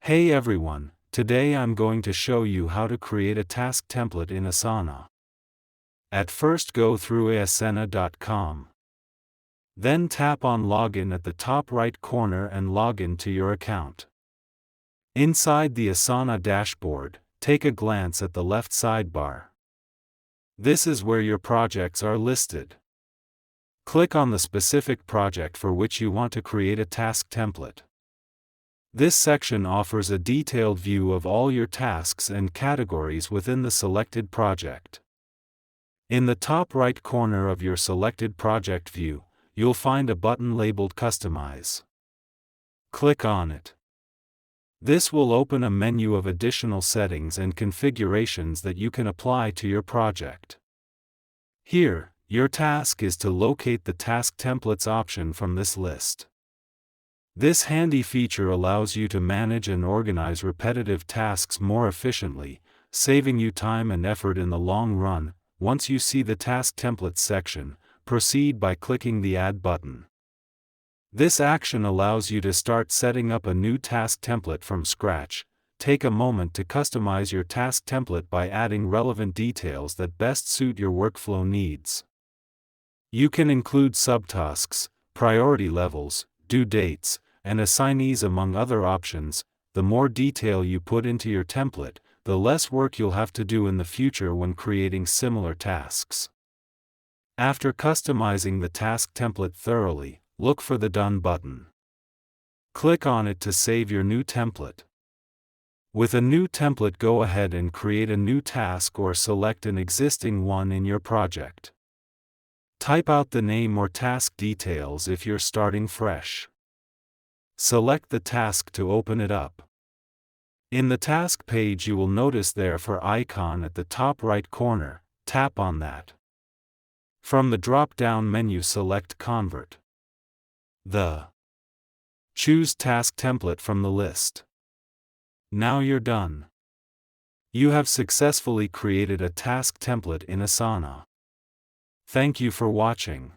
Hey everyone, today I'm going to show you how to create a task template in Asana. At first go through asana.com. Then tap on Login at the top right corner and log in to your account. Inside the Asana dashboard, take a glance at the left sidebar. This is where your projects are listed. Click on the specific project for which you want to create a task template. This section offers a detailed view of all your tasks and categories within the selected project. In the top right corner of your selected project view, you'll find a button labeled Customize. Click on it. This will open a menu of additional settings and configurations that you can apply to your project. Here, your task is to locate the Task Templates option from this list. This handy feature allows you to manage and organize repetitive tasks more efficiently, saving you time and effort in the long run. Once you see the Task Templates section, proceed by clicking the Add button. This action allows you to start setting up a new task template from scratch. Take a moment to customize your task template by adding relevant details that best suit your workflow needs. You can include subtasks, priority levels, due dates, and assignees among other options. The more detail you put into your template, the less work you'll have to do in the future when creating similar tasks. After customizing the task template thoroughly, look for the Done button. Click on it to save your new template. With a new template, go ahead and create a new task or select an existing one in your project. Type out the name or task details if you're starting fresh. Select the task to open it up. In the task page, you will notice there for icon at the top right corner. Tap on that. From the drop-down menu, select Convert. Choose Task Template from the list. Now you're done. You have successfully created a task template in Asana. Thank you for watching.